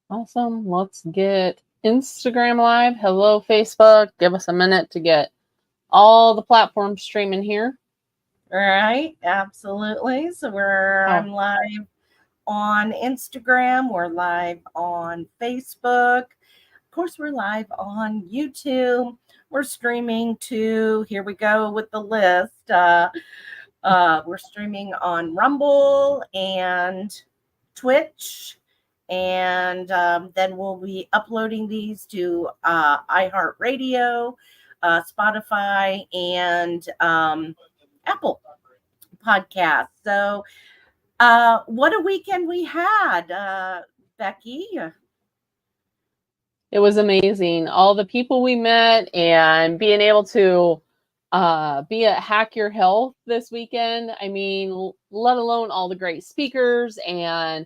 Awesome. Let's get Instagram live. Hello, Facebook. Give us a minute to get all the platforms streaming here. Right, absolutely. So Oh, I'm live on Instagram, we're live on Facebook. Of course, we're live on YouTube. We're streaming to, here we go with the list. We're streaming on Rumble and Twitch. And then we'll be uploading these to iHeartRadio, Spotify, and Apple Podcasts. So, what a weekend we had, Becky. it was amazing. All the people we met and being able to be at Hack Your Health this weekend. I mean, let alone all the great speakers and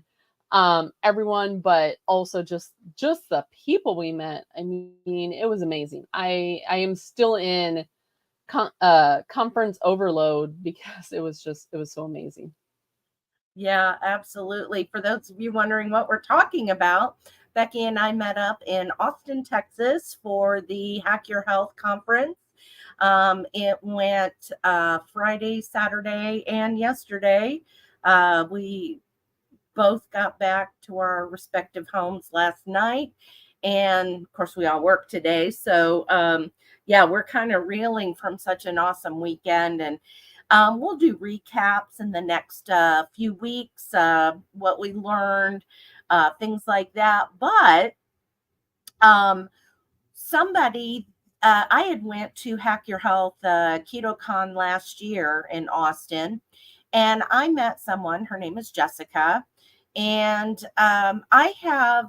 everyone, but also just the people we met. I mean, it was amazing. I am still in conference overload because it was so amazing. Yeah, absolutely. For those of you wondering what we're talking about, Becky and I met up in Austin, Texas for the Hack Your Health conference. It went Friday, Saturday, and yesterday. We both got back to our respective homes last night. And of course, we all work today. So, yeah, we're kind of reeling from such an awesome weekend. And we'll do recaps in the next few weeks, what we learned, things like that. But um, somebody, I had went to Hack Your Health KetoCon last year in Austin, and I met someone. Her name is Jessica, and I have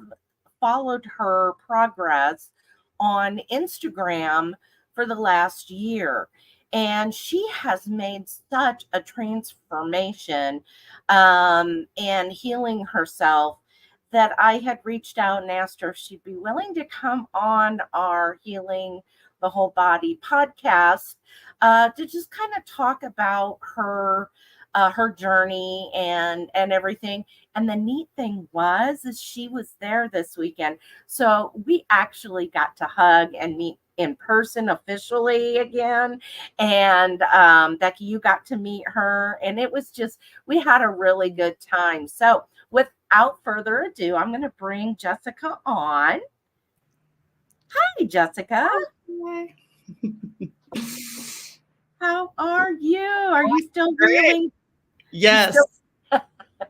followed her progress on Instagram for the last year. And she has made such a transformation and healing herself that I had reached out and asked her if she'd be willing to come on our Healing the Whole Body podcast to just kind of talk about her journey and everything. And the neat thing was is she was there this weekend, so we actually got to hug and meet in person officially again. And Becky, you got to meet her, and it was just, we had a really good time. So without further ado, I'm going to bring Jessica on. Hi, Jessica. Hi. How are you? Are you still Great. reeling? Yes.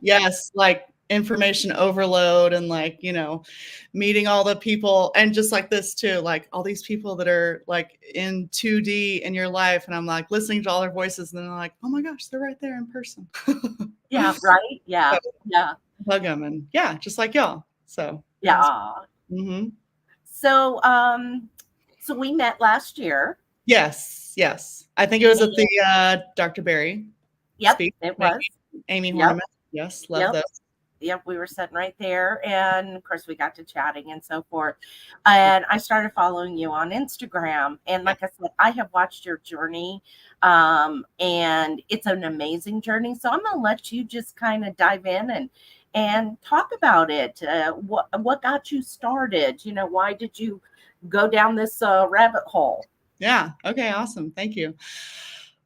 Yes. Like information overload and meeting all the people and just like this too, like all these people that are like in 2D in your life. And I'm like listening to all their voices and then I'm like, oh my gosh, they're right there in person. Yeah, right. Yeah. Yeah. Hug them and yeah, just like y'all. So Yeah. Mm-hmm. So we met last year. Yes. I think it was at the Dr. Berry. Yep, it was. Amy Horniman. Yes, love that. Yep, we were sitting right there. And of course, we got to chatting and so forth. And I started following you on Instagram. And like I said, I have watched your journey. And it's an amazing journey. So I'm going to let you just kind of dive in and talk about it. What got you started? You know, why did you go down this rabbit hole? Yeah. Okay. Awesome. Thank you.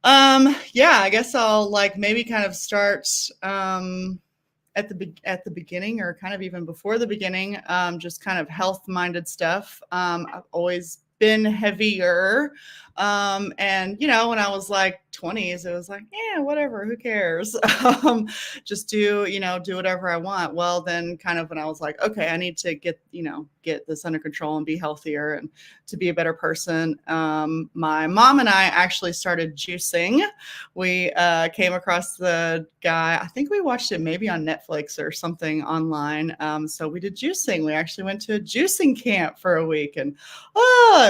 Yeah, I guess I'll maybe kind of start at the beginning or kind of even before the beginning, just kind of health-minded stuff. I've always been heavier. And when I was like 20s, it was like, yeah, whatever, who cares? Just do whatever I want. Well, then kind of when I was like, okay, I need to get this under control and be healthier and to be a better person. My mom and I actually started juicing. We came across the guy, I think we watched it maybe on Netflix or something online. So we did juicing. We actually went to a juicing camp for a week and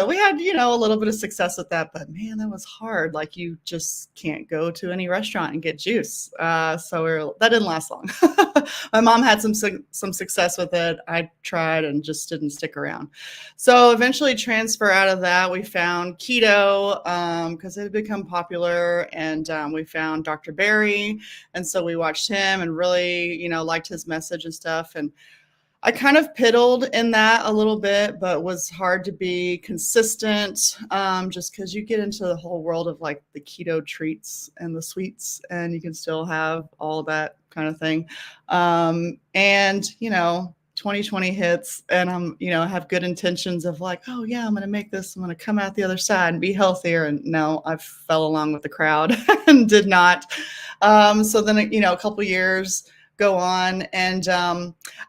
we had, a little bit of success with that, but man, that was hard. Like you just can't go to any restaurant and get juice. So that didn't last long. My mom had some success with it. I tried and just didn't stick around. So eventually transfer out of that. We found keto because it had become popular, and we found Dr. Berry. And so we watched him and really, liked his message and stuff. And I kind of piddled in that a little bit, but was hard to be consistent, just because you get into the whole world of like the keto treats and the sweets, and you can still have all that kind of thing. And, 2020 hits, and have good intentions of like, oh yeah, I'm going to make this, I'm going to come out the other side and be healthier. And no, I fell along with the crowd and did not. So then, a couple years go on, and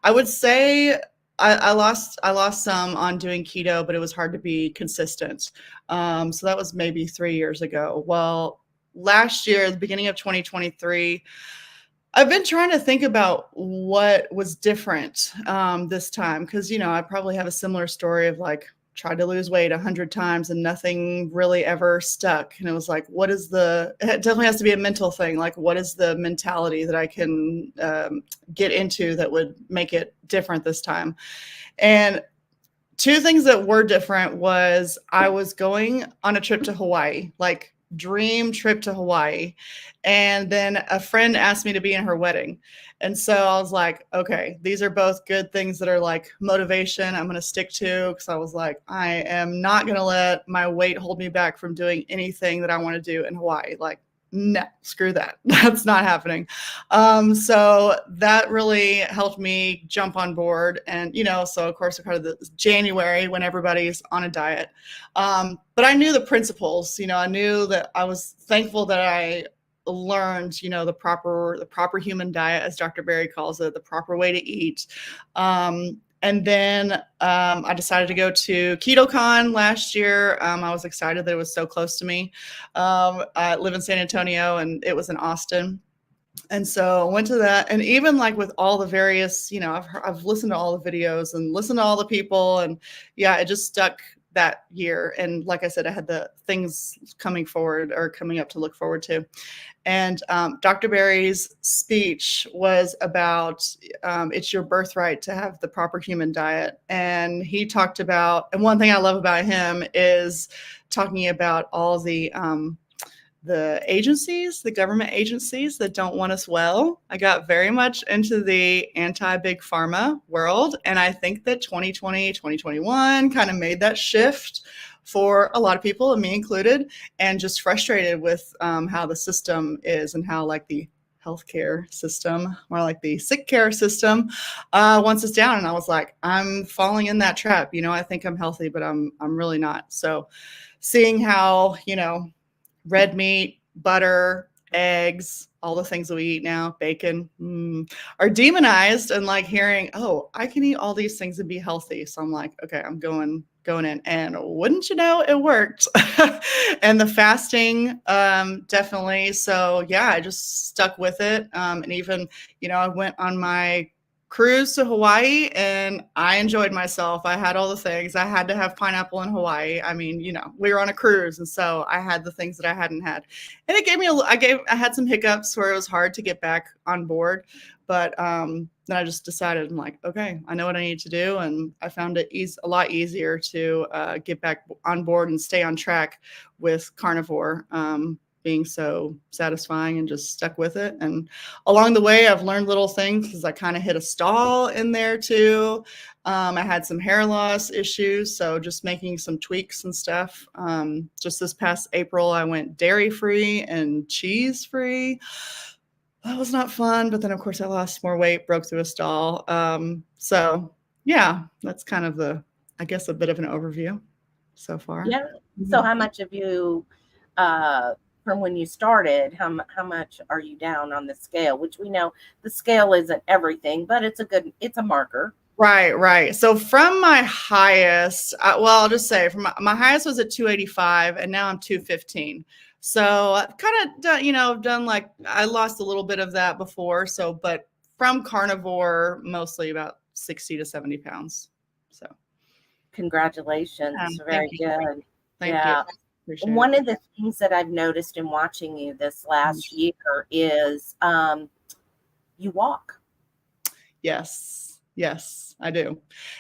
I would say I lost some on doing keto, but it was hard to be consistent. So that was maybe 3 years ago. Well, last year, the beginning of 2023, I've been trying to think about what was different this time, because I probably have a similar story of like tried to lose weight 100 times and nothing really ever stuck. And it was like, it definitely has to be a mental thing. Like, what is the mentality that I can get into that would make it different this time? And two things that were different was I was going on a trip to Hawaii, like dream trip to Hawaii. And then a friend asked me to be in her wedding. And so I was like, okay, these are both good things that are like motivation I'm going to stick to. Cause I was like, I am not going to let my weight hold me back from doing anything that I want to do in Hawaii. Like, no, screw that. That's not happening. So that really helped me jump on board. And, so of course, kind of the January when everybody's on a diet. But I knew the principles, I knew that I was thankful that I learned, the proper human diet, as Dr. Berry calls it, the proper way to eat. And then I decided to go to KetoCon last year. I was excited that it was so close to me. I live in San Antonio, and it was in Austin. And so I went to that. And even like with all the various, I've listened to all the videos and listened to all the people. And yeah, it just stuck that year. And like I said, I had the things coming up to look forward to. And Dr. Berry's speech was about it's your birthright to have the proper human diet. And he talked about, and one thing I love about him is talking about all the agencies, the government agencies that don't want us well. I got very much into the anti-big pharma world. And I think that 2020, 2021 kind of made that shift for a lot of people, and me included, and just frustrated with how the system is and how like the healthcare system, more like the sick care system, wants us down. And I was like, I'm falling in that trap. I think I'm healthy, but I'm really not. So seeing how, red meat, butter, eggs, all the things that we eat now, bacon, are demonized, and like hearing, oh, I can eat all these things and be healthy. So I'm like, okay, I'm going in, and wouldn't you know, it worked. And the fasting, definitely. So yeah, I just stuck with it. And even, I went on my cruise to Hawaii, and I enjoyed myself. I had all the things. I had to have pineapple in Hawaii. I mean, we were on a cruise, and so I had the things that I hadn't had. And it gave me I had some hiccups where it was hard to get back on board, but then I just decided, I'm like, okay, I know what I need to do, and I found it a lot easier to get back on board and stay on track with carnivore. Being so satisfying, and just stuck with it. And along the way, I've learned little things, because I kind of hit a stall in there too. I had some hair loss issues, so just making some tweaks and stuff. Just this past April, I went dairy free and cheese free. That was not fun, but then of course I lost more weight, broke through a stall. So yeah, that's kind of I guess a bit of an overview so far. Yeah. So how much have you, from when you started, how much are you down on the scale? Which we know the scale isn't everything, but it's a marker. Right. So from my highest, I'll just say from my highest was at 285, and now I'm 215. So I've kind of done like, I lost a little bit of that before. So, but from carnivore, mostly about 60 to 70 pounds. So congratulations. Very good. Thank you. One of the things that I've noticed in watching you this last year is you walk. Yes. Yes, I do.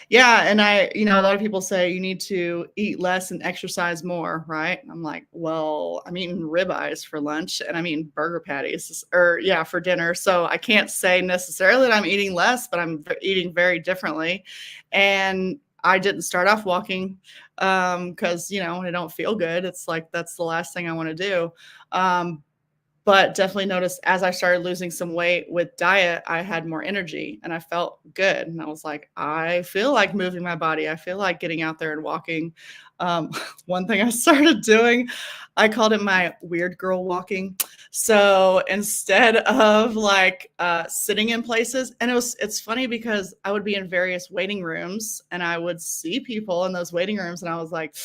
Yeah, and a lot of people say you need to eat less and exercise more, right? I'm like, well, I'm eating ribeyes for lunch and I'm eating burger patties or yeah, for dinner. So I can't say necessarily that I'm eating less, but I'm eating very differently. And I didn't start off walking because, when I don't feel good, it's like that's the last thing I want to do. But definitely noticed as I started losing some weight with diet, I had more energy and I felt good. And I was like, I feel like moving my body. I feel like getting out there and walking. Um, One thing I started doing, I called it my weird girl walking. So instead of like sitting in places, and it's funny because I would be in various waiting rooms and I would see people in those waiting rooms and I was like,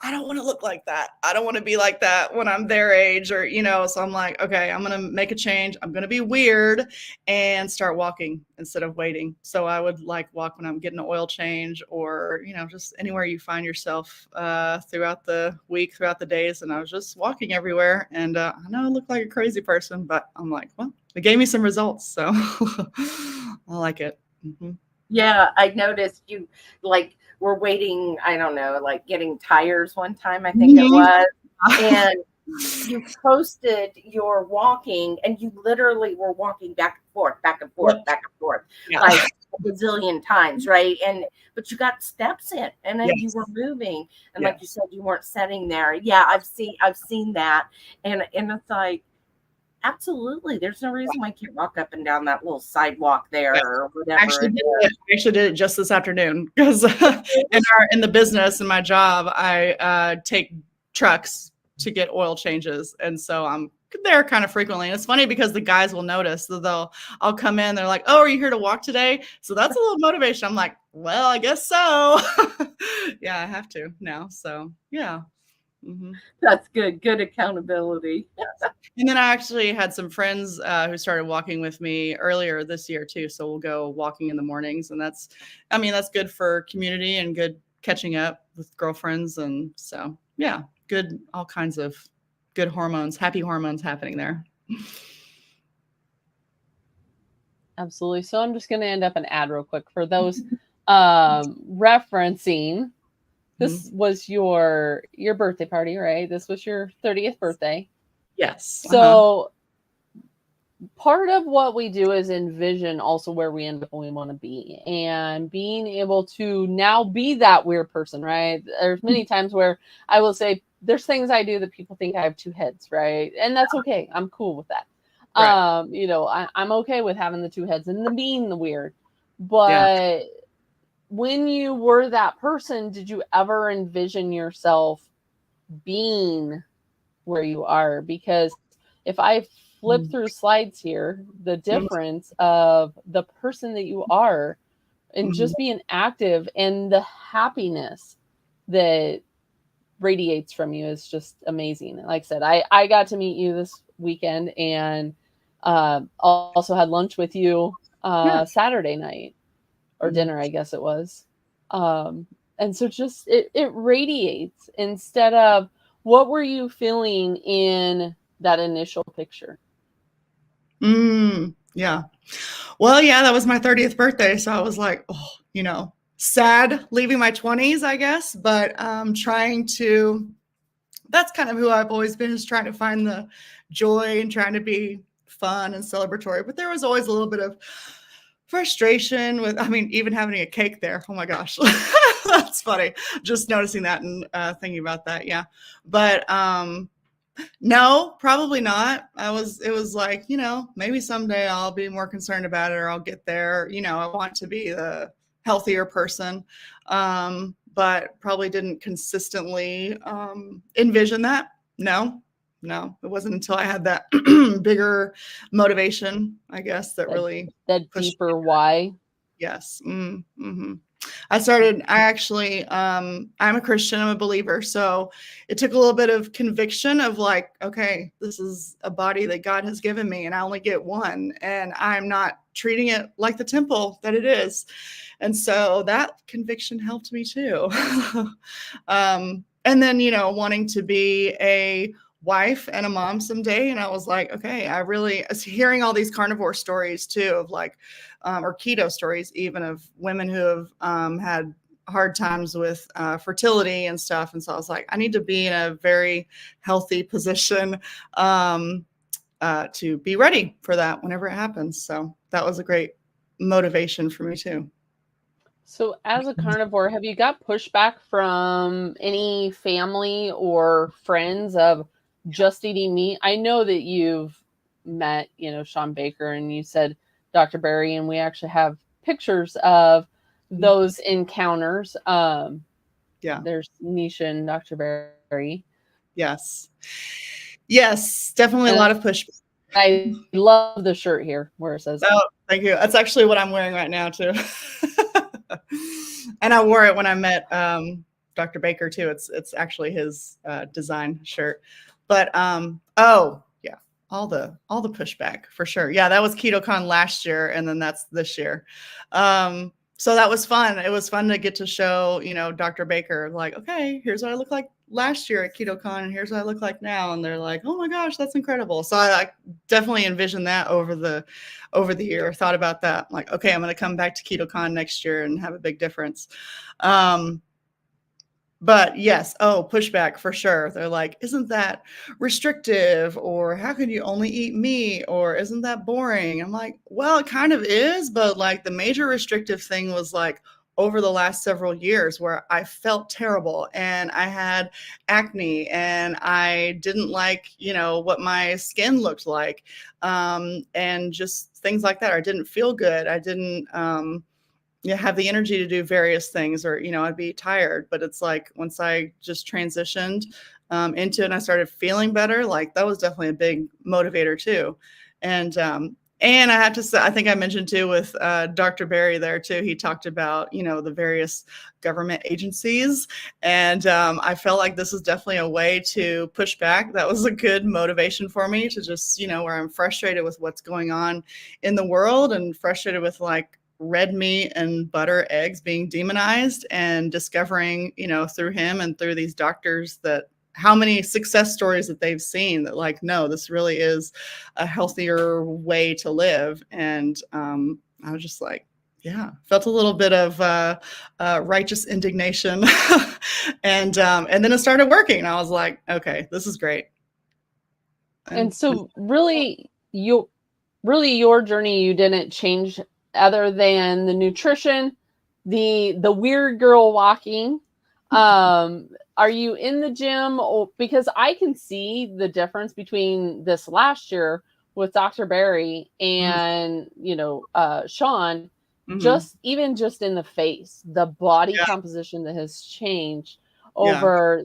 I don't want to look like that. I don't want to be like that when I'm their age or, so I'm like, okay, I'm going to make a change. I'm going to be weird and start walking instead of waiting. So I would like walk when I'm getting an oil change or, just anywhere you find yourself throughout the week, throughout the days. And I was just walking everywhere. And I know I look like a crazy person, but I'm like, well, it gave me some results. So I like it. Mm-hmm. Yeah, I noticed you were waiting, I don't know, like getting tires one time, I think it was. And you posted your walking and you literally were walking back and forth, back and forth, back and forth, like a bazillion times, right? But you got steps in and then you were moving. And like you said, you weren't sitting there. Yeah, I've seen that. And it's like, absolutely. There's no reason why I can't walk up and down that little sidewalk there or whatever. I actually did it just this afternoon because in the business in my job, I take trucks to get oil changes. And so I'm there kind of frequently. And it's funny because the guys will notice that I'll come in. They're like, oh, are you here to walk today? So that's a little motivation. I'm like, well, I guess so. Yeah, I have to now. So yeah. Mm-hmm. That's good. Good accountability. And then I actually had some friends who started walking with me earlier this year too. So we'll go walking in the mornings, and that's good for community and good catching up with girlfriends. And so, yeah, good, all kinds of good hormones, happy hormones happening there. Absolutely. So I'm just going to end up an ad real quick for those referencing. This was your birthday party, right? This was your 30th birthday. Yes. So part of what we do is envision also where we end up when we want to be, and being able to now be that weird person, right? There's many times where I will say there's things I do that people think I have two heads, right? And that's okay. I'm cool with that. Right. I'm okay with having the two heads and being the weird, but when you were that person, did you ever envision yourself being where you are? Because if I flip through slides here, the difference of the person that you are and just being active and the happiness that radiates from you is just amazing. Like I said, I got to meet you this weekend and also had lunch with you Saturday night. Or dinner, I guess it was. And so just it radiates instead of what were you feeling in that initial picture? Yeah. Well, yeah, that was my 30th birthday. So I was like, oh, sad leaving my 20s, I guess, but that's kind of who I've always been, is trying to find the joy and trying to be fun and celebratory. But there was always a little bit of frustration with, even having a cake there. Oh my gosh. That's funny. Just noticing that and thinking about that. Yeah. But no, probably not. It was like, maybe someday I'll be more concerned about it or I'll get there. I want to be the healthier person. But probably didn't consistently envision that. No, it wasn't until I had that bigger motivation, I guess, that really that deeper why. Yes. Mm-hmm. I'm a Christian, I'm a believer. So it took a little bit of conviction of like, okay, this is a body that God has given me and I only get one and I'm not treating it like the temple that it is. And so that conviction helped me too. And then, wanting to be a wife and a mom someday. And I was like, okay, I really hearing all these carnivore stories too of like, or keto stories, even of women who have had hard times with fertility and stuff. And so I was like, I need to be in a very healthy position to be ready for that whenever it happens. So that was a great motivation for me too. So, as a carnivore, have you got pushback from any family or friends of just eating meat? I know that you've met, Sean Baker, and you said Dr. Berry, and we actually have pictures of those encounters. Yeah. There's Nisha and Dr. Berry. Yes. Yes, definitely a lot of pushback. I love the shirt here where it says. Oh, thank you. That's actually what I'm wearing right now too. And I wore it when I met Dr. Baker too. It's actually his design shirt. But oh yeah, all the pushback for sure. Yeah, that was KetoCon last year, and then that's this year. So that was fun. It was fun to get to show, Dr. Baker, like, okay, here's what I look like last year at KetoCon, and here's what I look like now. And they're like, oh my gosh, that's incredible. So I definitely envisioned that over the year. Thought about that. Like, okay, I'm going to come back to KetoCon next year and have a big difference. But yes, pushback for sure. They're like, isn't that restrictive? Or how can you only eat meat? Or isn't that boring? I'm like, well, it kind of is, but like the major restrictive thing was like over the last several years where I felt terrible and I had acne and I didn't like, what my skin looked like. And just things like that. I didn't feel good. I didn't, have the energy to do various things, or I'd be tired. But it's like once I just transitioned into it and I started feeling better, like that was definitely a big motivator too. And I have to say, I think I mentioned too with Dr. Berry there too, he talked about the various government agencies, and I felt like this is definitely a way to push back. That was a good motivation for me to just where I'm frustrated with what's going on in the world and frustrated with like red meat and butter, eggs being demonized, and discovering, through him and through these doctors that how many success stories that they've seen that like, no, this really is a healthier way to live. And I was just like, yeah, felt a little bit of righteous indignation. and then it started working. And I was like, okay, this is great. And so really your journey, you didn't change other than the nutrition, the weird girl walking. Are you in the gym? Because I can see the difference between this last year with Dr. Berry and Sean, just in the face, the body composition that has changed over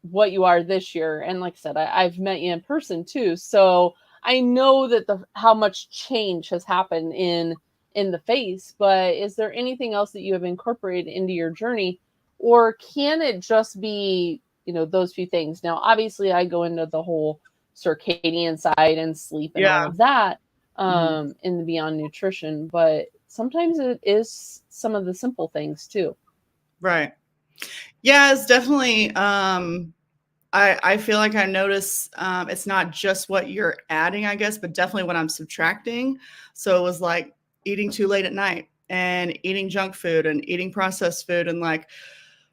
what you are this year. And like I said, I've met you in person too, so I know that how much change has happened in the face. But is there anything else that you have incorporated into your journey, or can it just be those few things? Now obviously I go into the whole circadian side and sleep and all of that in the Beyond Nutrition, but sometimes it is some of the simple things too. Right. Yeah, it's definitely I feel like I notice it's not just what you're adding, I guess, but definitely what I'm subtracting. So it was like eating too late at night and eating junk food and eating processed food, and like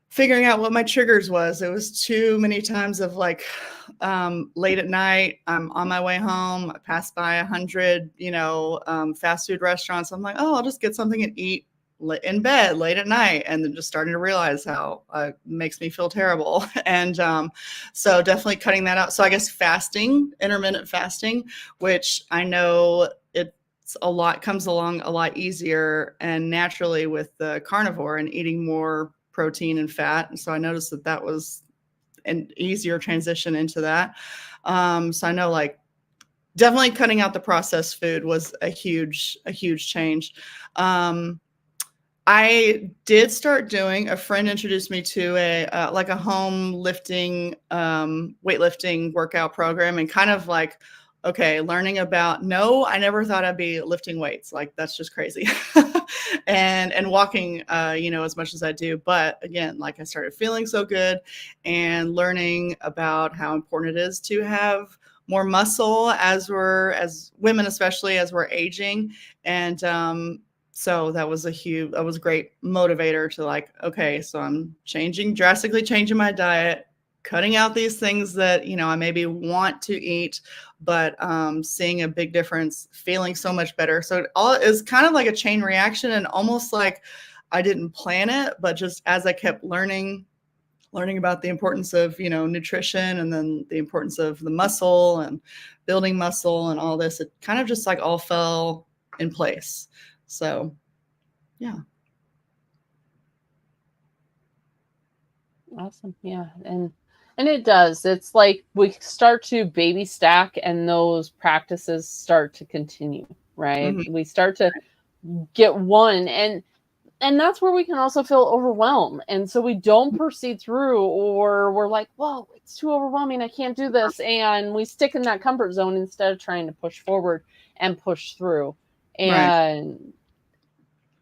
figuring out what my triggers was. It was too many times of like late at night, I'm on my way home, I passed by 100, fast food restaurants. I'm like, oh, I'll just get something and eat in bed late at night, and then just starting to realize how it makes me feel terrible. And so definitely cutting that out. So I guess fasting, intermittent fasting, which I know comes along a lot easier and naturally with the carnivore and eating more protein and fat. And so I noticed that was an easier transition into that. So I know like definitely cutting out the processed food was a huge change. I did start doing, a friend introduced me to a home lifting, weightlifting workout program, and kind of like okay, learning about, no, I never thought I'd be lifting weights. Like, that's just crazy. And walking, as much as I do. But again, like, I started feeling so good and learning about how important it is to have more muscle as women, especially as we're aging. And so that was a great motivator to, like, okay, so I'm drastically changing my diet, cutting out these things that, I maybe want to eat, but seeing a big difference, feeling so much better. So it all is kind of like a chain reaction, and almost like I didn't plan it, but just as I kept learning about the importance of, nutrition, and then the importance of the muscle and building muscle and all this, it kind of just like all fell in place. So, yeah. Awesome. Yeah. And it does. It's like we start to baby stack, and those practices start to continue, right? Mm-hmm. We start to get one, and that's where we can also feel overwhelmed. And so we don't proceed through, or we're like, whoa, it's too overwhelming, I can't do this. And we stick in that comfort zone instead of trying to push forward and push through. And Right.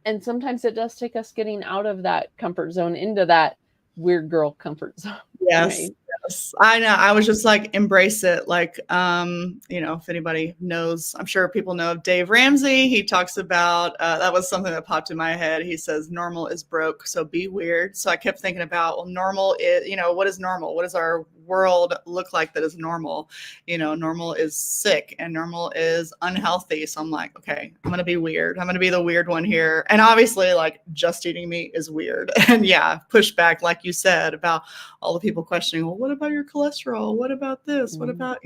And sometimes it does take us getting out of that comfort zone into that weird girl comfort zone. Yes. Right? Yes. I know. I was just like, embrace it. Like, if anybody knows, I'm sure people know of Dave Ramsey. He talks about, that was something that popped in my head. He says, normal is broke, so be weird. So I kept thinking about, well, normal is, what is normal? What does our world look like that is normal? Normal is sick, and normal is unhealthy. So I'm like, okay, I'm going to be weird. I'm going to be the weird one here. And obviously, like, just eating meat is weird. And yeah, pushback, like you said, about all the people questioning, well, what about your cholesterol? What about this? What about,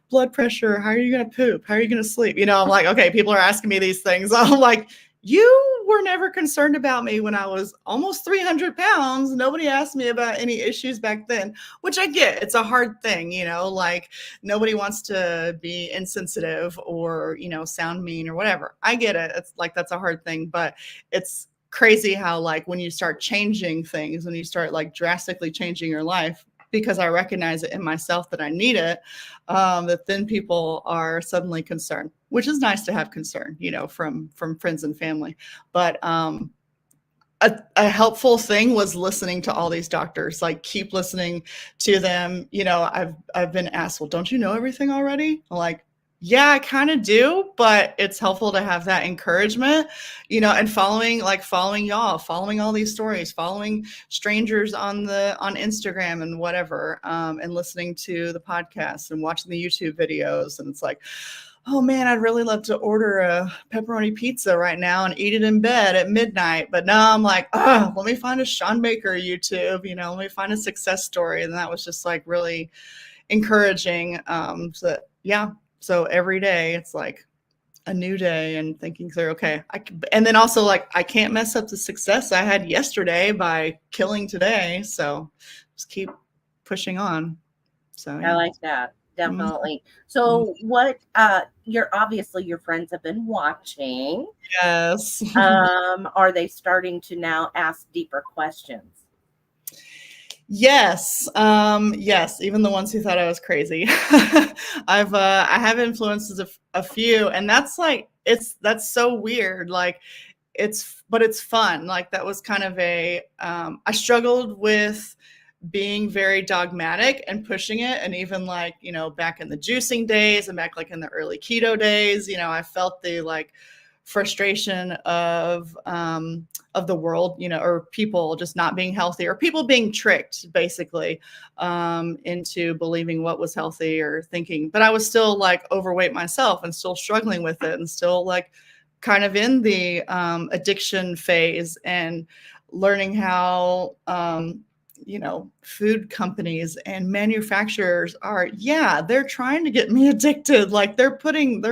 blood pressure? How are you going to poop? How are you going to sleep? I'm like, okay, people are asking me these things. I'm like, you were never concerned about me when I was almost 300 pounds. Nobody asked me about any issues back then, which I get. It's a hard thing, like, nobody wants to be insensitive or, sound mean or whatever. I get it. It's like, that's a hard thing, but it's crazy how, like, when you start changing things, when you start like drastically changing your life, because I recognize it in myself that I need it, that then people are suddenly concerned, which is nice to have concern, from friends and family. But a helpful thing was listening to all these doctors, like, keep listening to them. I've been asked, well, don't you know everything already? I'm like, yeah, I kind of do, but it's helpful to have that encouragement, and following y'all, following all these stories, following strangers on Instagram and whatever, and listening to the podcasts and watching the YouTube videos. And it's like, oh man, I'd really love to order a pepperoni pizza right now and eat it in bed at midnight. But now I'm like, oh, let me find a Sean Baker YouTube, let me find a success story. And that was just like really encouraging. So every day it's like a new day, and thinking through, okay, and then also, like, I can't mess up the success I had yesterday by killing today. So just keep pushing on. So yeah. I like that. Definitely. So what obviously your friends have been watching. Yes. Are they starting to now ask deeper questions? Yes. Yes. Even the ones who thought I was crazy. I have influences of a few, and that's like, that's so weird. Like, but it's fun. Like, that was kind of I struggled with being very dogmatic and pushing it. And even, like, back in the juicing days and back, like, in the early keto days, I felt the, like, frustration of the world, or people just not being healthy, or people being tricked basically into believing what was healthy, or thinking. But I was still, like, overweight myself and still struggling with it, and still, like, kind of in the addiction phase, and learning how food companies and manufacturers they're trying to get me addicted. Like, they're putting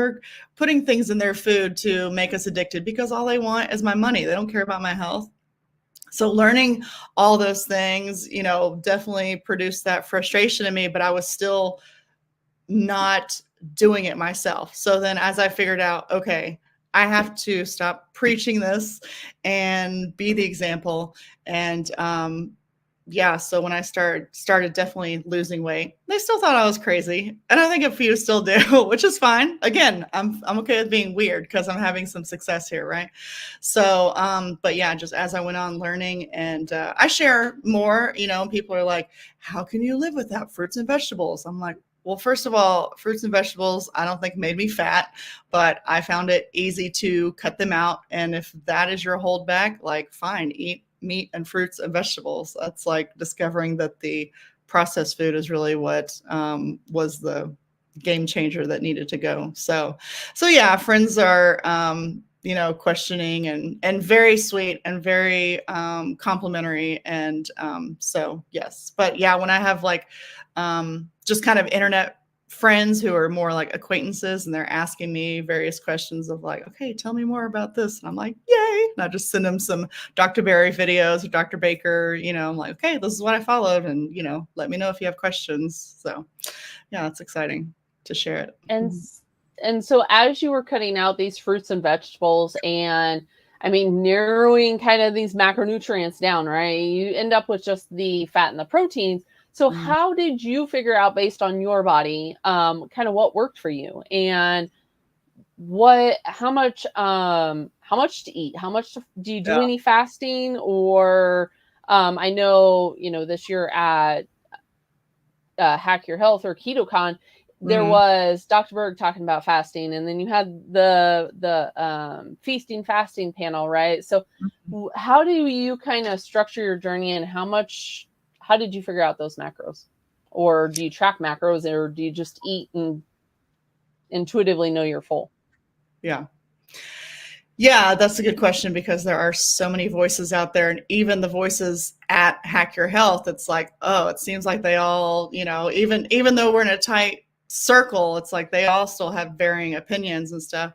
things in their food to make us addicted, because all they want is my money. They don't care about my health. So learning all those things, definitely produced that frustration in me, but I was still not doing it myself. So then, as I figured out, okay, I have to stop preaching this and be the example, and yeah, so when I started definitely losing weight, they still thought I was crazy, and I think a few still do, which is fine. Again, I'm okay with being weird because I'm having some success here, right? So, but yeah, just as I went on learning, and I share more, people are like, "How can you live without fruits and vegetables?" I'm like, well, first of all, fruits and vegetables, I don't think made me fat, but I found it easy to cut them out. And if that is your holdback, like, fine, eat meat and fruits and vegetables. That's like discovering that the processed food is really what was the game changer that needed to go. So yeah, friends are, questioning and very sweet and very complimentary. And so, yes. But yeah, when I have like just kind of internet friends who are more like acquaintances and they're asking me various questions of like, okay, tell me more about this. And I'm like, yay. And I just send them some Dr. Berry videos or Dr. Baker, I'm like, okay, this is what I followed. And, let me know if you have questions. So yeah, it's exciting to share it. And so as you were cutting out these fruits and vegetables and I mean, narrowing kind of these macronutrients down, right? You end up with just the fat and the proteins. So how did you figure out based on your body, kind of what worked for you and how much to eat? Do you do any fasting or, I know, this year at Hack Your Health or KetoCon, there was Dr. Berg talking about fasting, and then you had the feasting fasting panel, right? So how do you kind of structure your journey, and how did you figure out those macros? Or do you track macros, or do you just eat and intuitively know you're full? Yeah, that's a good question because there are so many voices out there, and even the voices at Hack Your Health, it's like, oh, it seems like they all, even though we're in a tight circle, it's like they all still have varying opinions and stuff.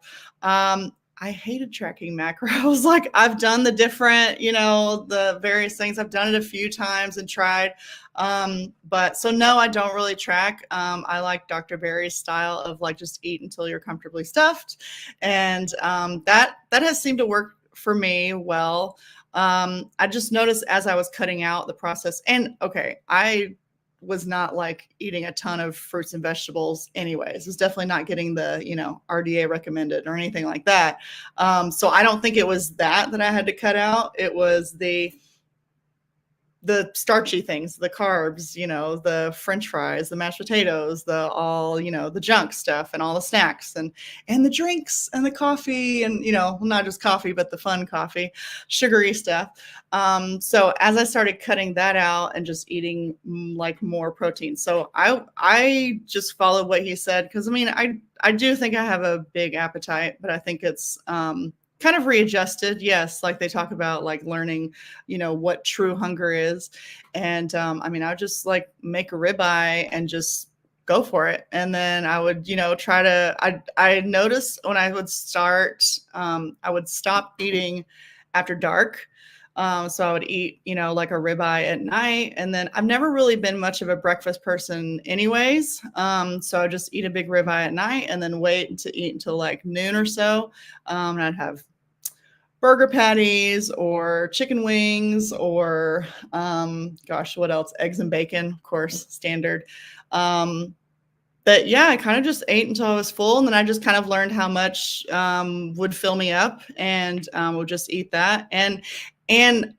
I hated tracking macros. Like I've done the different, the various things. I've done it a few times and tried. But so no, I don't really track. I like Dr. Berry's style of like just eat until you're comfortably stuffed. And that has seemed to work for me well. I just noticed as I was cutting out the process, and okay, I was not like eating a ton of fruits and vegetables anyways. It's definitely not getting the, RDA recommended or anything like that. So I don't think it was that I had to cut out. It was the starchy things, the carbs, the French fries, the mashed potatoes, the junk stuff and all the snacks and the drinks and the coffee and, not just coffee, but the fun coffee, sugary stuff. So as I started cutting that out and just eating like more protein. So I just followed what he said. Cause I mean, I do think I have a big appetite, but I think it's, kind of readjusted. Yes. Like they talk about like learning, what true hunger is. And I would just like make a ribeye and just go for it. And then I would, I noticed when I would start, I would stop eating after dark. So I would eat, like a ribeye at night. And then I've never really been much of a breakfast person anyways. So I just eat a big ribeye at night and then wait to eat until like noon or so. And I'd have burger patties or chicken wings or, what else? Eggs and bacon, of course, standard. But yeah, I kind of just ate until I was full. And then I just kind of learned how much would fill me up and would just eat that. And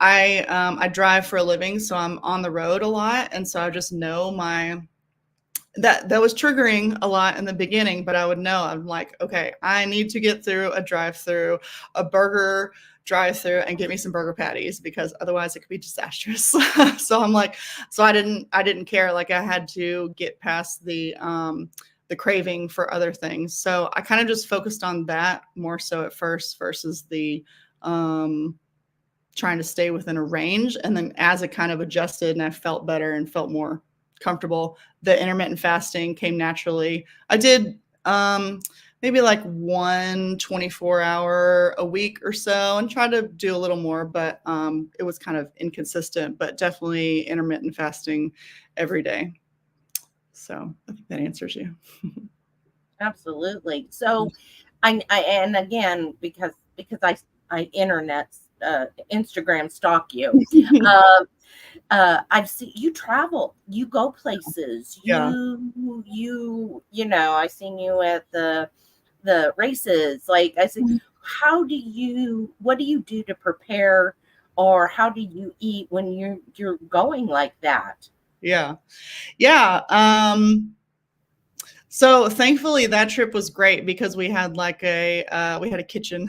I drive for a living, so I'm on the road a lot. And so I just know that was triggering a lot in the beginning, but I would know, I'm like, okay, I need to get through a drive-through, a burger drive-through and get me some burger patties because otherwise it could be disastrous. So I'm like, so I didn't care. Like I had to get past the craving for other things. So I kind of just focused on that more so at first versus the, trying to stay within a range. And then as it kind of adjusted and I felt better and felt more comfortable, the intermittent fasting came naturally. I did maybe like 24-hour a week or so and tried to do a little more, but it was kind of inconsistent, but definitely intermittent fasting every day. So I think that answers you. Absolutely. So I and again, because I internet Instagram stalk you. I've seen you travel, you go places, Yeah. you know, I seen you at the races. Like I said, what do you do to prepare, or how do you eat when you're going like that? Yeah. Yeah. So thankfully that trip was great because we had like we had a kitchen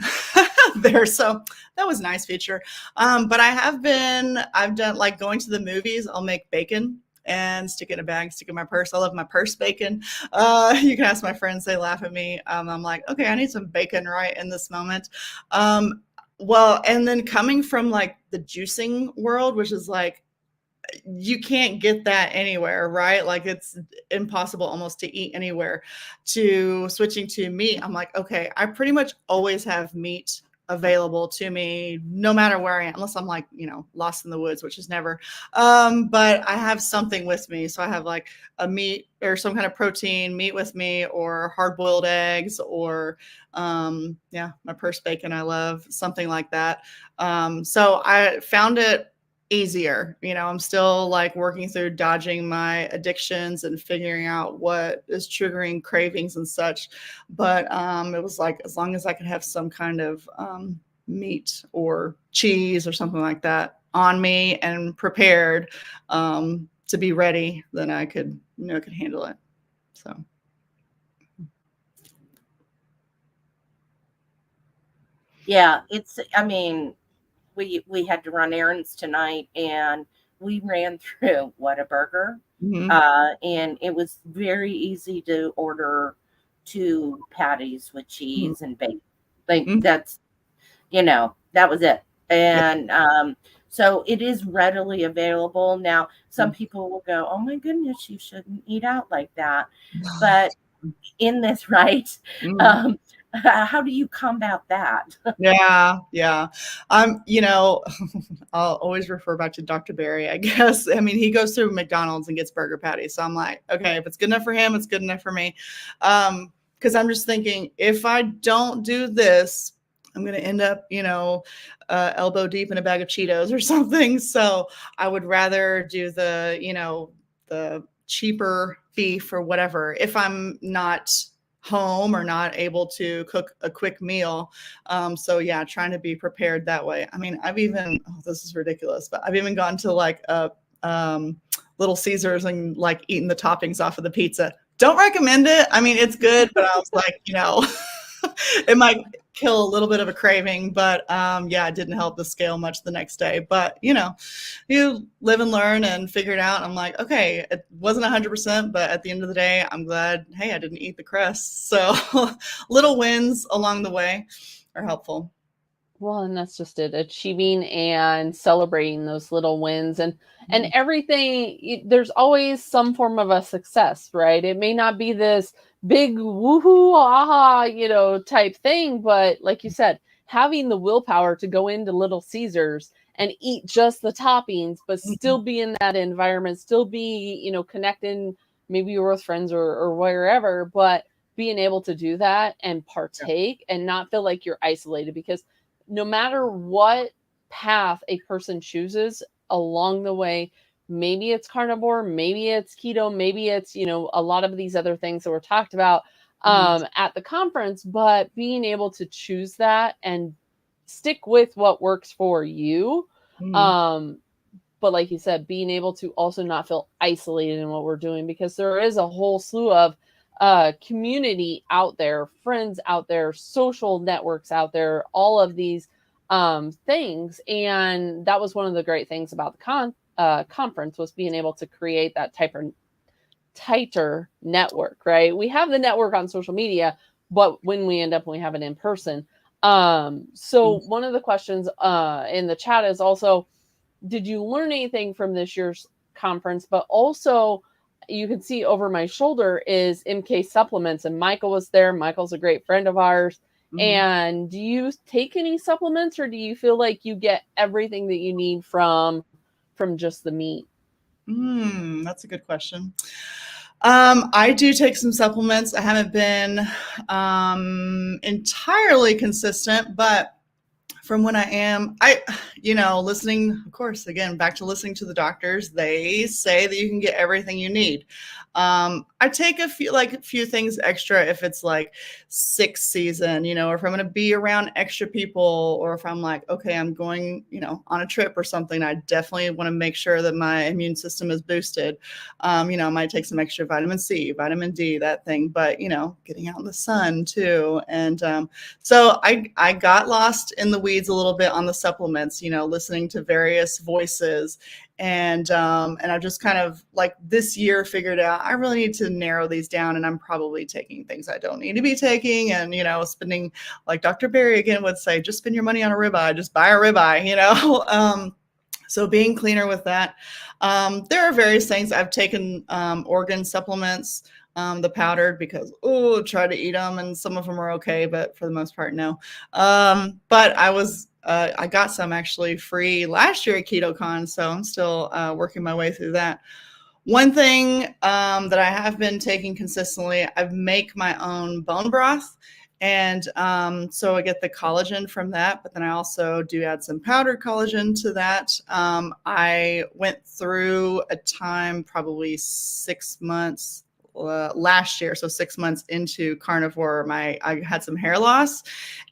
there. So that was a nice feature. But I've done like going to the movies. I'll make bacon and stick it in a bag, stick it in my purse. I love my purse bacon. You can ask my friends, they laugh at me. I'm like, okay, I need some bacon right in this moment. Well, and then coming from like the juicing world, which is like, you can't get that anywhere, right? Like it's impossible almost to eat anywhere. To switching to meat, I'm like, okay, I pretty much always have meat available to me no matter where I am, unless I'm like, lost in the woods, which is never. But I have something with me. So I have like a meat or some kind of protein meat with me, or hard-boiled eggs, or my purse bacon I love, something like that. So I found it easier. I'm still like working through dodging my addictions and figuring out what is triggering cravings and such. But it was like, as long as I could have some kind of meat or cheese or something like that on me and prepared to be ready, then I could handle it. So. Yeah, I mean, we had to run errands tonight, and we ran through Whataburger, Mm-hmm. and it was very easy to order 2 patties with cheese and bacon. Like Mm-hmm. that's that was it. Yeah. And so it is readily available now. Some people will go, "Oh my goodness, you shouldn't eat out like that," but in this, right? Mm-hmm. Um, how do you combat that? Yeah, yeah. I'll always refer back to Dr. Barry, I guess. I mean, he goes through McDonald's and gets burger patties. So I'm like, okay, if it's good enough for him, it's good enough for me. Because I'm just thinking, if I don't do this, I'm going to end up, elbow deep in a bag of Cheetos or something. So I would rather do the cheaper beef or whatever if I'm not home or not able to cook a quick meal. So yeah, trying to be prepared that way. I mean, this is ridiculous, but I've even gone to like a Little Caesars and like eaten the toppings off of the pizza. Don't recommend it. I mean, it's good, but I was like, it might kill a little bit of a craving, but it didn't help the scale much the next day. But you live and learn and figure it out. I'm like, okay, it wasn't 100%, but at the end of the day, I'm glad, hey, I didn't eat the crust. So little wins along the way are helpful. Well, and that's just it, achieving and celebrating those little wins, and everything. There's always some form of a success, right? It may not be this big woohoo, aha, type thing, but like you said, having the willpower to go into Little Caesars and eat just the toppings, but still be in that environment, still be, connecting, maybe you're with friends or wherever, but being able to do that and partake and not feel like you're isolated, because no matter what path a person chooses along the way, maybe it's carnivore, maybe it's keto, maybe it's, a lot of these other things that were talked about at the conference, but being able to choose that and stick with what works for you. Mm-hmm. But like you said, being able to also not feel isolated in what we're doing, because there is a whole slew of community out there, friends out there, social networks out there, all of these things. And that was one of the great things about the conference, was being able to create that tighter network, right? We have the network on social media, but when we have it in person. So one of the questions in the chat is also, did you learn anything from this year's conference? But also, you can see over my shoulder is MK supplements, and Michael was there. Michael's a great friend of ours. Mm-hmm. And do you take any supplements, or do you feel like you get everything that you need from just the meat? That's a good question. I do take some supplements. I haven't been entirely consistent, but from when listening, of course, again, back to listening to the doctors, they say that you can get everything you need. I take a few things extra if it's like sixth season, or if I'm going to be around extra people, or if I'm like, okay, I'm going, on a trip or something, I definitely want to make sure that my immune system is boosted. I might take some extra vitamin C, vitamin D, that thing, but, getting out in the sun too. And so I got lost in the weeds a little bit on the supplements, listening to various voices. And I just kind of like this year figured out I really need to narrow these down, and I'm probably taking things I don't need to be taking, and spending, like Dr. Barry again would say, just spend your money on a ribeye, just buy a ribeye, So being cleaner with that. There are various things. I've taken organ supplements, the powdered, because try to eat them, and some of them are okay, but for the most part, no. But I got some actually free last year at KetoCon, so I'm still working my way through that. One thing that I have been taking consistently, I make my own bone broth. And so I get the collagen from that, but then I also do add some powdered collagen to that. I went through a time, probably 6 months last year, so 6 months into carnivore, I had some hair loss,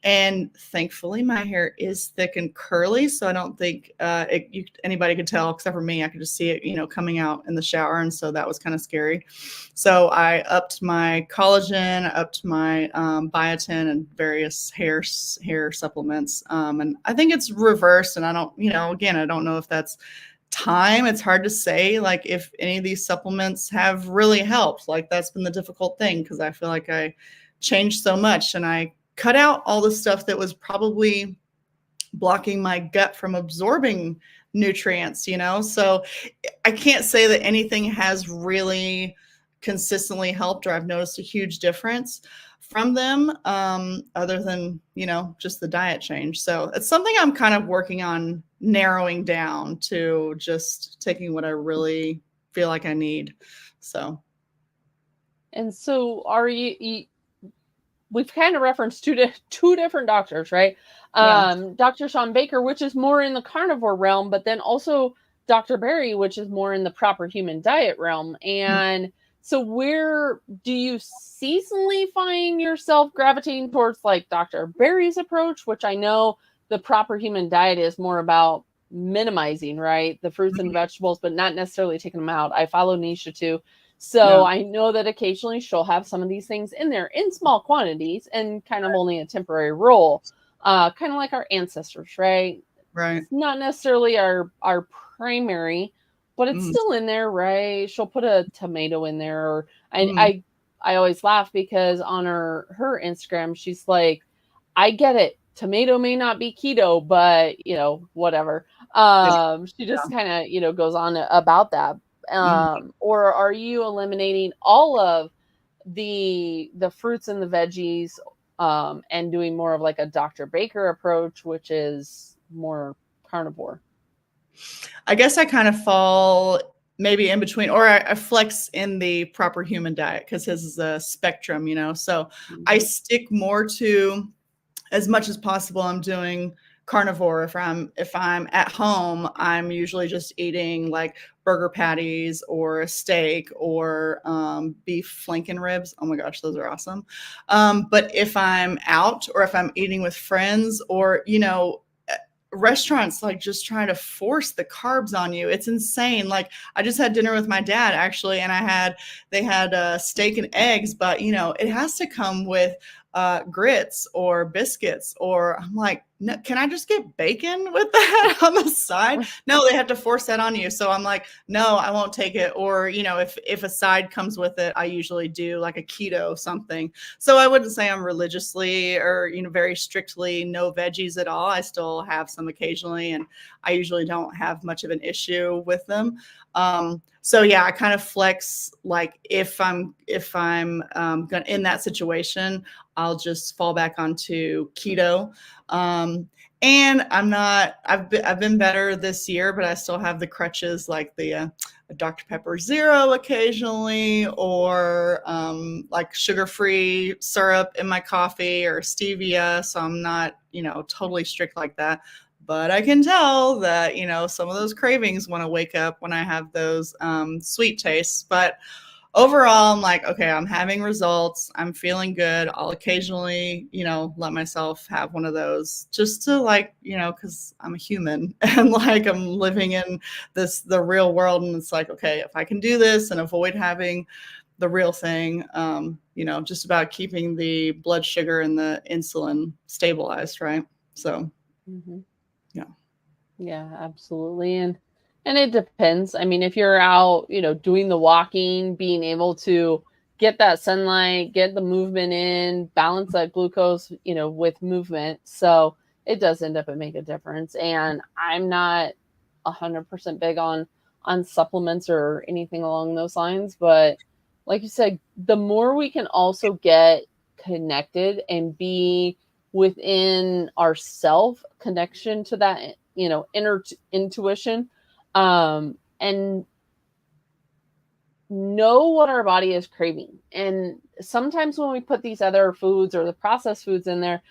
and thankfully my hair is thick and curly, so I don't think anybody could tell except for me. I could just see it, coming out in the shower, and so that was kind of scary. So I upped my collagen, upped my biotin, and various hair supplements, and I think it's reversed. And I don't, again, I don't know if that's time. It's hard to say, like, if any of these supplements have really helped. Like, that's been the difficult thing, because I feel like I changed so much, and I cut out all the stuff that was probably blocking my gut from absorbing nutrients, so I can't say that anything has really consistently helped, or I've noticed a huge difference from them, other than, just the diet change. So it's something I'm kind of working on narrowing down to just taking what I really feel like I need. So. And so are you we've kind of referenced two different doctors, right? Yeah. Dr. Sean Baker, which is more in the carnivore realm, but then also Dr. Barry, which is more in the proper human diet realm. And so where do you seasonally find yourself gravitating towards, like, Dr. Barry's approach, which I know the proper human diet is more about minimizing, right, the fruits and vegetables, but not necessarily taking them out. I follow Nisha too. So I know that occasionally she'll have some of these things in there in small quantities and kind of only a temporary role, kind of like our ancestors, right? Right. It's not necessarily our primary, but it's still in there, right? She'll put a tomato in there. Or I always laugh because on her Instagram, she's like, I get it. Tomato may not be keto, but whatever. She just kind of, goes on about that. Or are you eliminating all of the fruits and the veggies, and doing more of like a Dr. Baker approach, which is more carnivore? I guess I kind of fall maybe in between, or I flex in the proper human diet, because his is a spectrum, so I stick more to, as much as possible, I'm doing carnivore. If I'm at home, I'm usually just eating like burger patties or a steak or beef flank and ribs. Oh my gosh, those are awesome. But if I'm out, or if I'm eating with friends, or restaurants, like, just trying to force the carbs on you, it's insane. Like, I just had dinner with my dad actually, and they had steak and eggs, but it has to come with grits or biscuits, or I'm like, no, can I just get bacon with that on the side? No, they have to force that on you. So I'm like, no, I won't take it. Or, if a side comes with it, I usually do like a keto something. So I wouldn't say I'm religiously or, very strictly no veggies at all. I still have some occasionally, and I usually don't have much of an issue with them. So yeah, I kind of flex. Like, if I'm gonna, in that situation, I'll just fall back onto keto. And I've been better this year, but I still have the crutches, like the a Dr. Pepper Zero occasionally, or like sugar-free syrup in my coffee or stevia. So I'm not, totally strict like that. But I can tell that, some of those cravings want to wake up when I have those sweet tastes. But overall, I'm like, okay, I'm having results. I'm feeling good. I'll occasionally, let myself have one of those just to because I'm a human and like I'm living in the real world. And it's like, okay, if I can do this and avoid having the real thing, just about keeping the blood sugar and the insulin stabilized, right? So, yeah. Yeah, absolutely. And it depends. I mean, if you're out, doing the walking, being able to get that sunlight, get the movement in, balance that glucose, with movement. So it does end up and make a difference. And I'm not 100% big on supplements or anything along those lines, but like you said, the more we can also get connected and be within our self connection to that, inner intuition, and know what our body is craving. And sometimes when we put these other foods or the processed foods in there,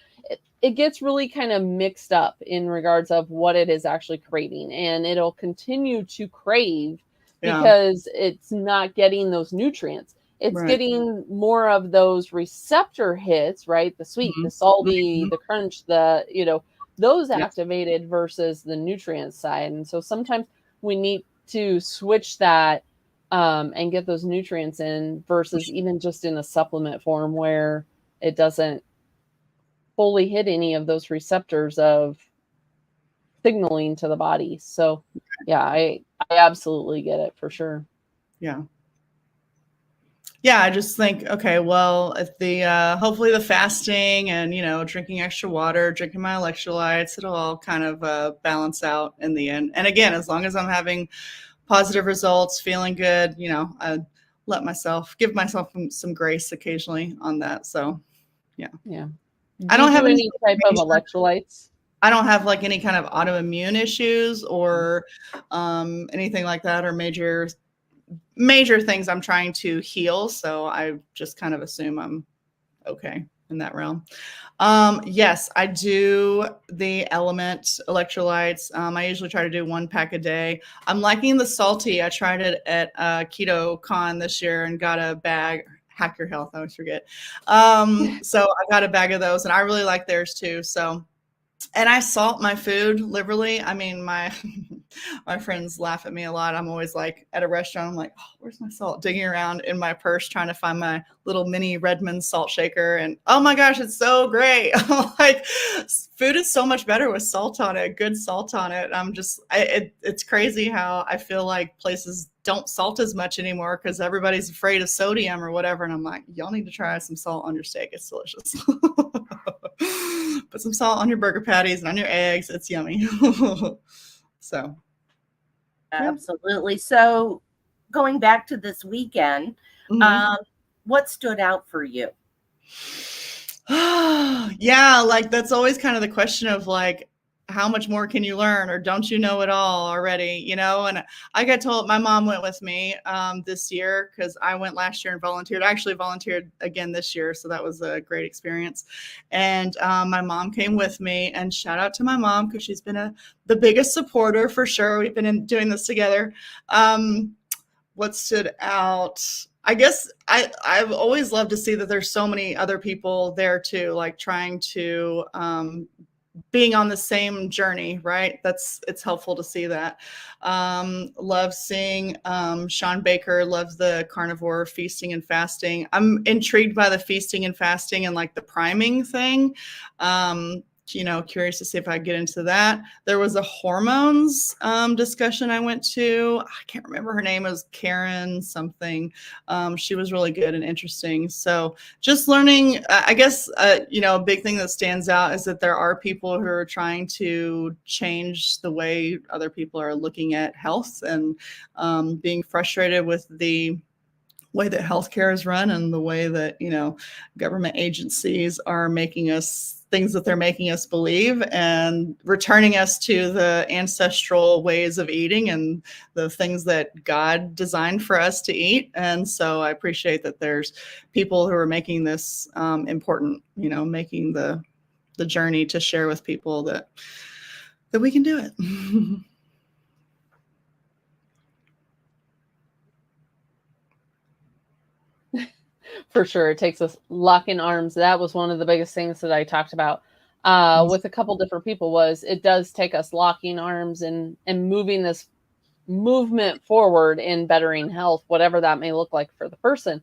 it gets really kind of mixed up in regards of what it is actually craving, and it'll continue to crave because it's not getting those nutrients. It's getting more of those receptor hits, right? The sweet, the salty, the crunch, those activated versus the nutrient side. And so sometimes we need to switch that and get those nutrients in versus even just in a supplement form where it doesn't fully hit any of those receptors of signaling to the body. So yeah, I absolutely get it for sure. Yeah. Yeah, I just think, okay, well, if hopefully the fasting and, drinking extra water, drinking my electrolytes, it'll all kind of balance out in the end. And again, as long as I'm having positive results, feeling good, I give myself some grace occasionally on that. So, yeah. Yeah. I don't have any type of electrolytes. I don't have like any kind of autoimmune issues or anything like that, or major things I'm trying to heal. So I just kind of assume I'm okay in that realm. Yes, I do the Element electrolytes. I usually try to do 1 pack a day. I'm liking the salty. I tried it at Keto Con this year and got a bag. Hack Your Health, I always forget. So I got a bag of those and I really like theirs too. So, and I salt my food liberally. I mean, my friends laugh at me a lot. I'm always like at a restaurant, I'm like, oh, where's my salt? Digging around in my purse trying to find my little mini Redmond salt shaker. And oh my gosh, it's so great. Like, food is so much better with salt on it, good salt on it. It's crazy how I feel like places don't salt as much anymore because everybody's afraid of sodium or whatever. And I'm like, y'all need to try some salt on your steak. It's delicious. Put some salt on your burger patties and on your eggs. It's yummy. So. Absolutely. So going back to this weekend, what stood out for you? Yeah, like that's always kind of the question of like, how much more can you learn, or don't you know it all already, And I got told, my mom went with me this year because I went last year and volunteered. I actually volunteered again this year, so that was a great experience. And my mom came with me, and shout out to my mom because she's been the biggest supporter for sure. We've been doing this together. What stood out? I guess I've always loved to see that there's so many other people there too, like trying to being on the same journey, right? It's helpful to see that. Love seeing Sean Baker loves the carnivore feasting and fasting. I'm intrigued by the feasting and fasting and like the priming thing. Curious to see if I get into that. There was a hormones discussion I went to. I can't remember her name. It was Karen something. She was really good and interesting. So just learning, I guess, a big thing that stands out is that there are people who are trying to change the way other people are looking at health and being frustrated with the way that healthcare is run and the way that, government agencies are making us things that they're making us believe, and returning us to the ancestral ways of eating and the things that God designed for us to eat. And so I appreciate that there's people who are making this important, making the journey to share with people that we can do it. For sure. It takes us locking arms. That was one of the biggest things that I talked about with a couple different people, was it does take us locking arms and moving this movement forward in bettering health, whatever that may look like for the person.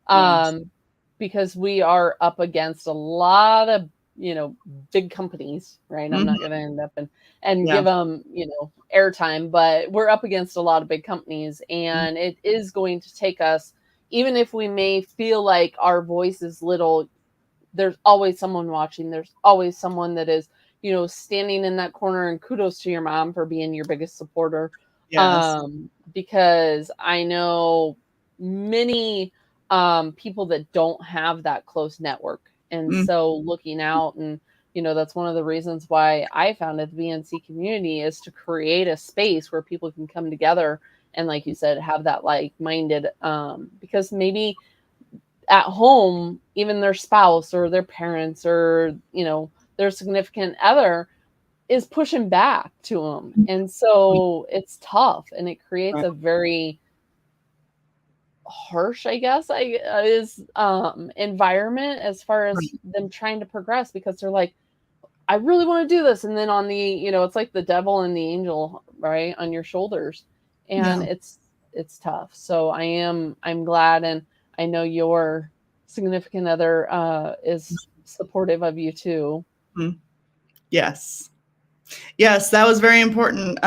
Yes. Because we are up against a lot of, big companies, right? I'm not going to end up and give them, airtime, but we're up against a lot of big companies, and it is going to take us, even if we may feel like our voice is little, there's always someone watching. There's always someone that is, standing in that corner, and kudos to your mom for being your biggest supporter. Yes. Because I know many people that don't have that close network. And so looking out, and, that's one of the reasons why I founded the BNC community, is to create a space where people can come together and, like you said, have that like-minded, because maybe at home, even their spouse or their parents or, their significant other is pushing back to them. And so it's tough, and it creates a very harsh, I guess, environment as far as them trying to progress, because they're like, I really want to do this. And then on the, it's like the devil and the angel, right, on your shoulders. And it's tough. So I'm glad. And I know your significant other is supportive of you too. Yes. Yes, that was very important.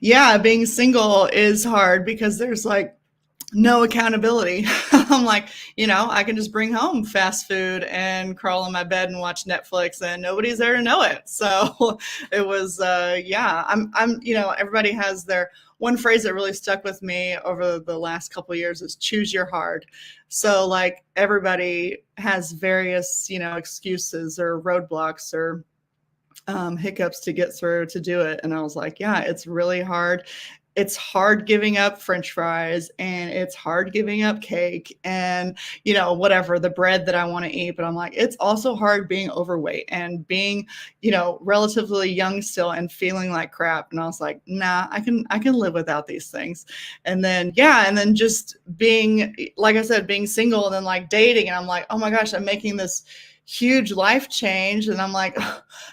Being single is hard because there's like no accountability. I'm like, I can just bring home fast food and crawl in my bed and watch Netflix, and nobody's there to know it. So it was, everybody has their one phrase that really stuck with me over the last couple of years is choose your hard. So like everybody has various, excuses or roadblocks or hiccups to get through to do it. And I was like, yeah, it's really hard. It's hard giving up French fries, and it's hard giving up cake and, whatever, the bread that I want to eat. But I'm like, it's also hard being overweight and being, relatively young still and feeling like crap. And I was like, nah, I can live without these things. And then, and then just being, like I said, being single and then like dating. And I'm like, oh my gosh, I'm making this huge life change. And I'm like,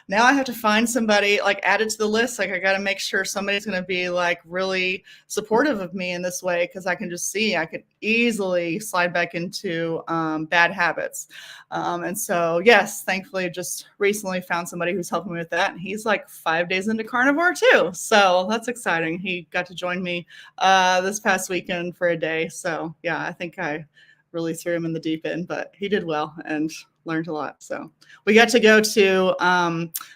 now I have to find somebody, like add it to the list. Like I got to make sure somebody's going to be like really supportive of me in this way. Cause I can just see, I could easily slide back into bad habits. And so, yes, thankfully just recently found somebody who's helping me with that. And he's like 5 days into carnivore too. So that's exciting. He got to join me this past weekend for a day. So yeah, I think I really threw him in the deep end, but he did well and learned a lot. So we got to go to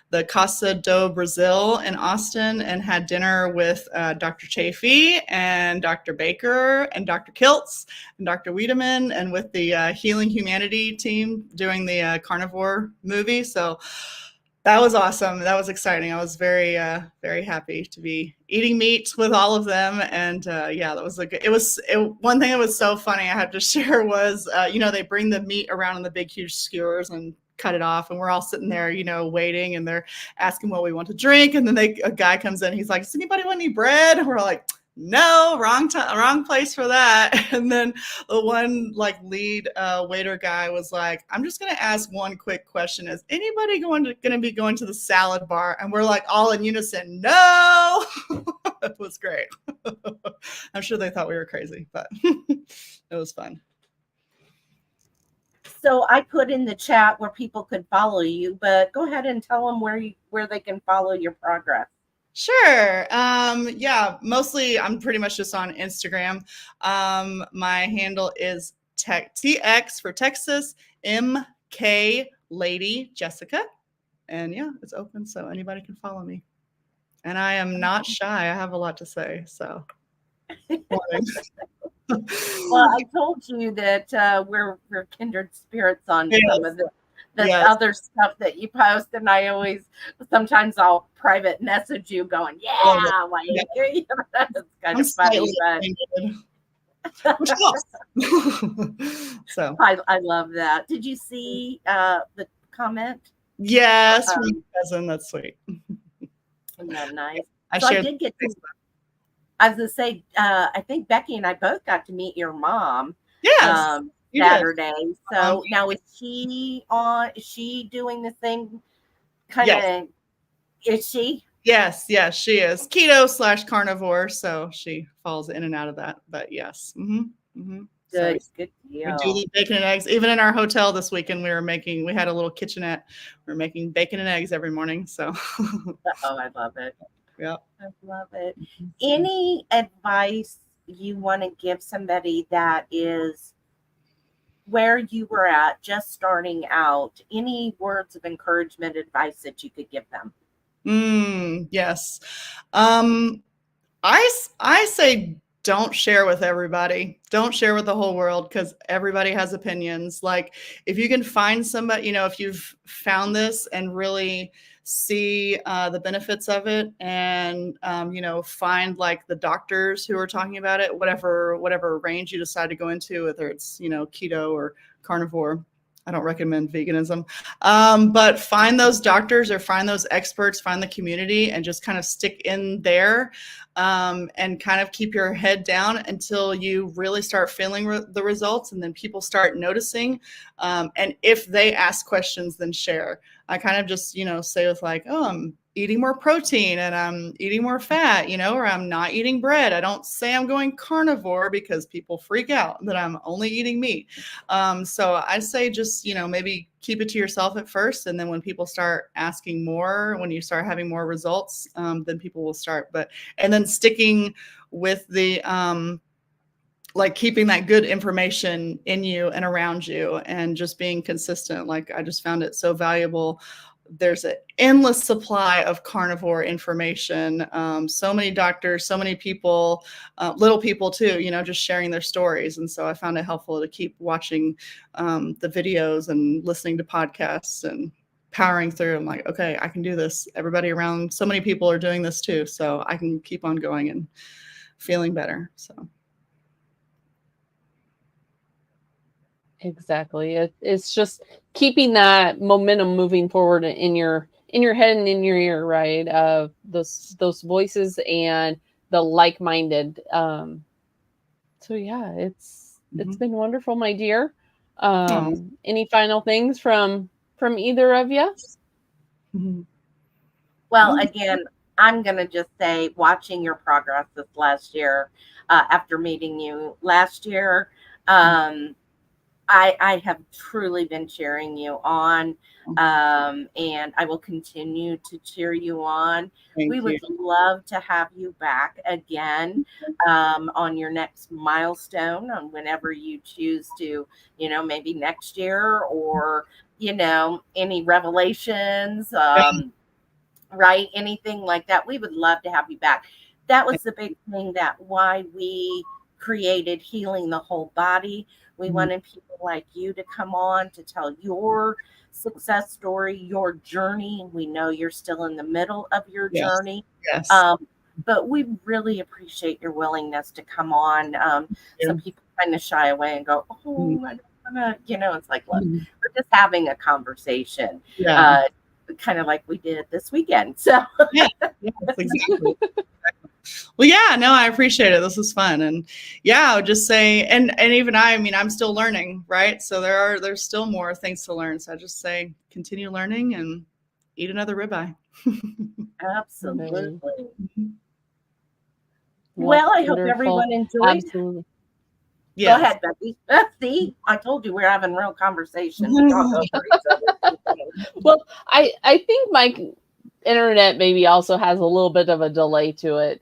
the Casa do Brasil in Austin and had dinner with Dr. Chafee and Dr. Baker and Dr. Kiltz and Dr. Wiedemann, and with the Healing Humanity team doing the carnivore movie. So that was awesome. That was exciting. I was very, very happy to be eating meat with all of them. And that was one thing that was so funny I had to share was, they bring the meat around in the big, huge skewers and cut it off. And we're all sitting there, waiting, and they're asking what we want to drink. And then a guy comes in, he's like, does anybody want any bread? And we're like, no, wrong place for that. And then the one like lead waiter guy was like, I'm just going to ask one quick question. Is anybody going to be going to the salad bar? And we're like all in unison, no. It was great. I'm sure they thought we were crazy, but it was fun. So I put in the chat where people could follow you, but go ahead and tell them where they can follow your progress. Sure. Mostly I'm pretty much just on Instagram. My handle is TX for Texas, MK Lady Jessica. And yeah, it's open, so anybody can follow me. And I am not shy. I have a lot to say. So Well, I told you that we're kindred spirits on Yes. some of the Yes. other stuff that you post, and I sometimes I'll private message you going, Love yeah, it. like Yeah. that's kind I'm of funny, slightly but offended, which helps. So I love that. Did you see the comment? yes, from my cousin. That's sweet. Isn't that nice? I So I shared. did get to. I was gonna say, I think Becky and I both got to meet your mom Yes, you did. Saturday. So now is she on? Is she doing the thing? Kind Yes. of. Is she? Yes, she is keto / carnivore, so she falls in and out of that. But yes, so Good we deal. do the bacon and eggs. Even in our hotel this weekend, we had a little kitchenette. We were making bacon and eggs every morning. So Oh, I love it. yeah, I love it. Any advice you want to give somebody that is where you were at, just starting out? Any words of encouragement, advice that you could give them? Yes. I say don't share with everybody. Don't share with the whole world because everybody has opinions. Like if you can find somebody, if you've found this and really see the benefits of it, and find like the doctors who are talking about it, whatever range you decide to go into, whether it's keto or carnivore. I don't recommend veganism, but find those doctors or find those experts, find the community, and just kind of stick in there, and kind of keep your head down until you really start feeling the results, and then people start noticing. And if they ask questions, then share. I kind of just say with like, oh, I'm eating more protein and I'm eating more fat, or I'm not eating bread. I don't say I'm going carnivore because people freak out that I'm only eating meat. So I say just, maybe keep it to yourself at first. And then when people start asking more, when you start having more results, then people will start. And then sticking with the, like keeping that good information in you and around you and just being consistent. Like I just found it so valuable. There's an endless supply of carnivore information. So many doctors, so many people, little people too, just sharing their stories. And so I found it helpful to keep watching the videos and listening to podcasts and powering through. I'm like, okay, I can do this. Everybody around, so many people are doing this too. So I can keep on going and feeling better. So. Exactly. It's just keeping that momentum moving forward in your head and in your ear, right? Those voices and the like-minded. So yeah, it's been wonderful, my dear. Any final things from either of you? Well, again, I'm going to just say, watching your progress this last year, after meeting you last year, I have truly been cheering you on, and I will continue to cheer you on. We would love to have you back again on your next milestone, on whenever you choose to, maybe next year, or, any revelations, right? Anything like that. We would love to have you back. That was the big thing, that why we created Healing the Whole Body. We wanted people like you to come on to tell your success story, your journey. We know you're still in the middle of your journey. Yes. But we really appreciate your willingness to come on. Some people kind of shy away and go, oh, I don't want to, it's like, look, we're just having a conversation. Yeah. Kind of like we did this weekend. So yes, exactly. Well, yeah, no, I appreciate it. This was fun. And yeah, I would just say, and even I'm still learning, right? So there's still more things to learn. So I just say, continue learning and eat another ribeye. Absolutely. Well, I hope everyone enjoyed. Absolutely. Yes. Go ahead, Becky. See, I told you we're having real conversation. We talk over each other. Well, I think my internet maybe also has a little bit of a delay to it.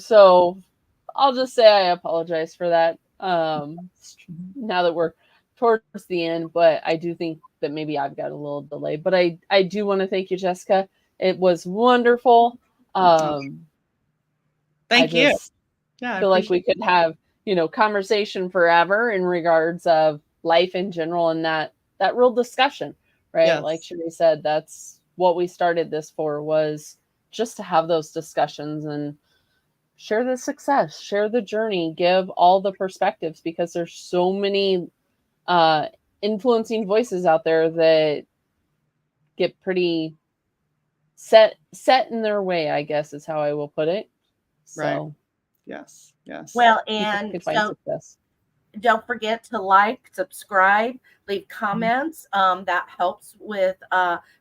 So I'll just say I apologize for that. Now that we're towards the end, but I do think that maybe I've got a little delay. But I do want to thank you, Jessica. It was wonderful. Thank you. Yeah, I feel like we could have conversation forever in regards of life in general, and that real discussion, right? Yes. Like Sherry said, that's what we started this for, was just to have those discussions and share the success, share the journey, give all the perspectives, because there's so many influencing voices out there that get pretty set in their way, I guess is how I will put it. So Right. Yes. Well, people and can find so success. don't forget to like, subscribe, leave comments. That helps with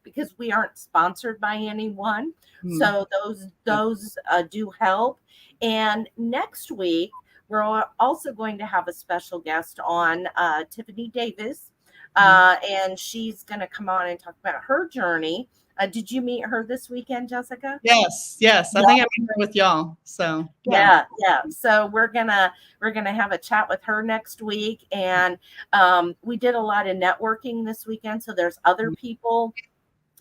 because we aren't sponsored by anyone, so those do help. And next week we're also going to have a special guest on, Tiffany Davis, and she's going to come on and talk about her journey. Did you meet her this weekend, Jessica? Yes. I think I'm here with y'all. So Yeah. So we're gonna have a chat with her next week, and we did a lot of networking this weekend. So there's other people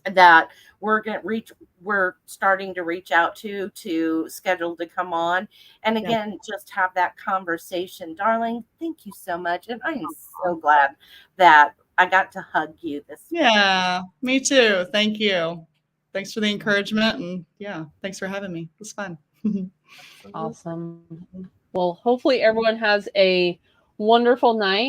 that we're starting to reach out to schedule to come on, and again, just have that conversation. Darling, thank you so much, and I am so glad that I got to hug you this week. Yeah, me too. Thank you. Thanks for the encouragement, and thanks for having me. It was fun. Awesome. Well, hopefully everyone has a wonderful night.